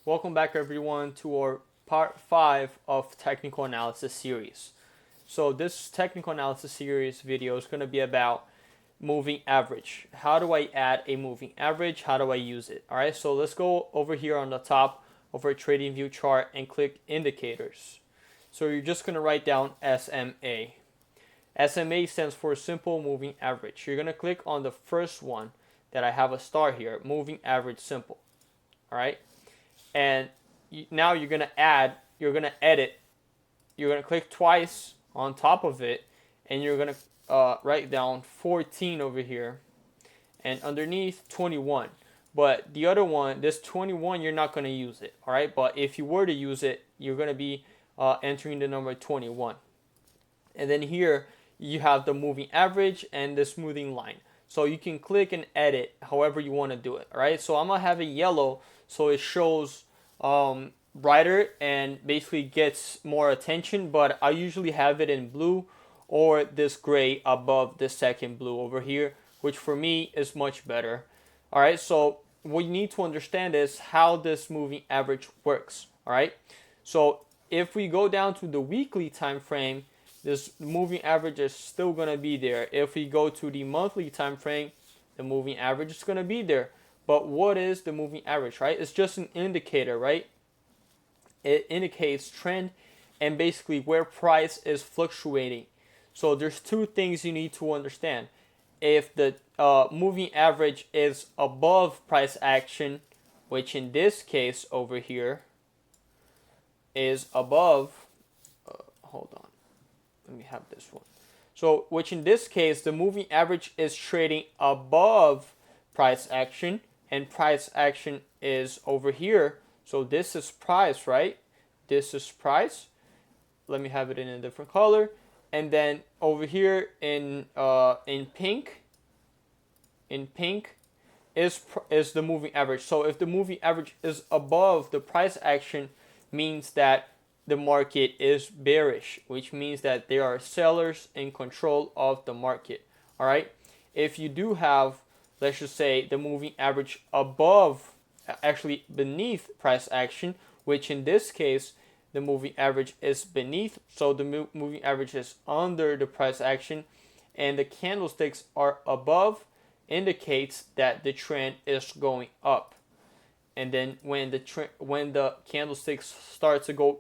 Welcome back everyone to our part 5 of technical analysis series. So this technical analysis series video is going to be about moving average. How do I add a moving average? How do I use it? All right, so let's go over here on the top of our trading view chart and click indicators. So you're just going to write down SMA. SMA stands for simple moving average. You're going to click on the first one that I have a star here, moving average simple. All right, and now you're going to edit, you're going to click twice on top of it, and you're going to write down 14 over here, and underneath 21. But the other one, this 21, you're not going to use it, all right? But if you were to use it, you're going to be entering the number 21. And then here, you have the moving average and the smoothing line. So you can click and edit however you want to do it, all right? So I'm going to have it yellow so it shows brighter and basically gets more attention, but I usually have it in blue or this gray above the second blue over here, which for me is much better. All right, so what you need to understand is how this moving average works. All right, so if we go down to the weekly time frame, this moving average is still going to be there. If we go to the monthly time frame, the moving average is going to be there. But what is the moving average, right? It's just an indicator, right? It indicates trend and basically where price is fluctuating. So there's two things you need to understand. If the moving average is above price action, which in this case over here is above, hold on, let me have this one. So which in this case, the moving average is trading above price action, and price action is over here. So this is price, right? This is price. Let me have it in a different color. And then over here in pink is the moving average. So if the moving average is above the price action, means that the market is bearish, which means that there are sellers in control of the market. All right. If you do have, let's just say, the moving average above, actually beneath price action, which in this case the moving average is beneath, so the moving average is under the price action, and the candlesticks are above, indicates that the trend is going up. And then when the candlesticks start to go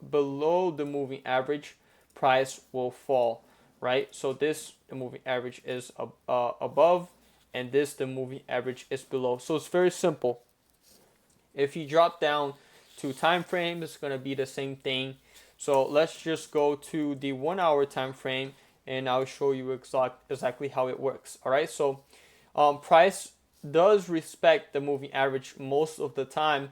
below the moving average, price will fall, right? So this, the moving average is above, and this, the moving average is below. So it's very simple. If you drop down to time frame, it's going to be the same thing. So let's just go to the 1 hour time frame, and I'll show you exactly how it works. All right, so price does respect the moving average most of the time.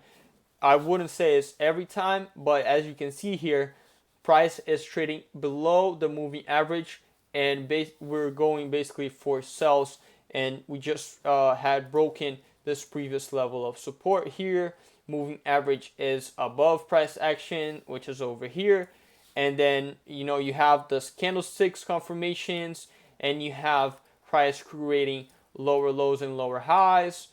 I wouldn't say it's every time, but as you can see here, price is trading below the moving average, and we're going basically for sells, and we just had broken this previous level of support here. Moving average is above price action, which is over here, and then you have this candlesticks confirmations, and you have price creating lower lows and lower highs,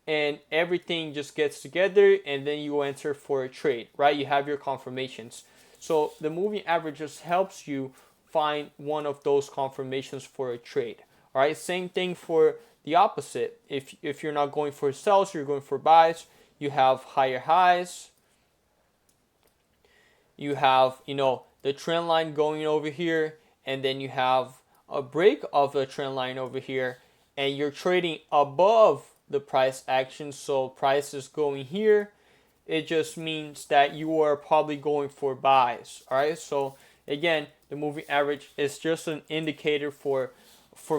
and everything just gets together, and then you enter for a trade, right? You have your confirmations. So the moving average just helps you find one of those confirmations for a trade. All right, same thing for the opposite. If you're not going for sells, you're going for buys. You have higher highs. You have the trend line going over here, and then you have a break of the trend line over here, and you're trading above the price action. So price is going here. It just means that you are probably going for buys. All right, so again, the moving average is just an indicator for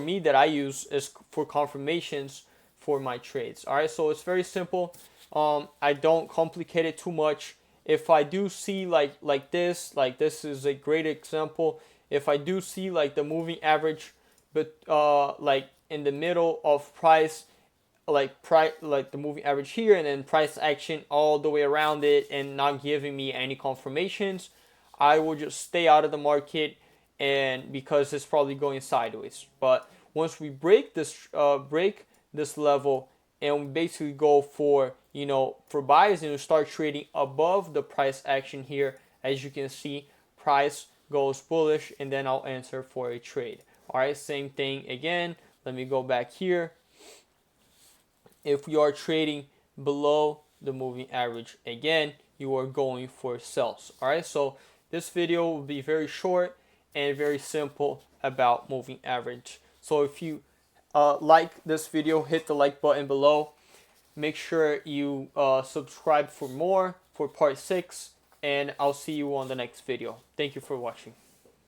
me that I use is for confirmations for my trades. All right, so it's very simple. I don't complicate it too much. If I do see like this is a great example. If I do see like the moving average, but like in the middle of price, like the moving average here, and then price action all the way around it, and not giving me any confirmations, I will just stay out of the market, and because it's probably going sideways. But once we break this level, and we basically go for for buyers, and you start trading above the price action here, as you can see, price goes bullish, and then I'll enter for a trade. All right, same thing again. Let me go back here. If you are trading below the moving average, again, you are going for sells. All right, so this video will be very short and very simple about moving average. So if you like this video, hit the like button below. Make sure you subscribe for more, for part 6, and I'll see you on the next video. Thank you for watching.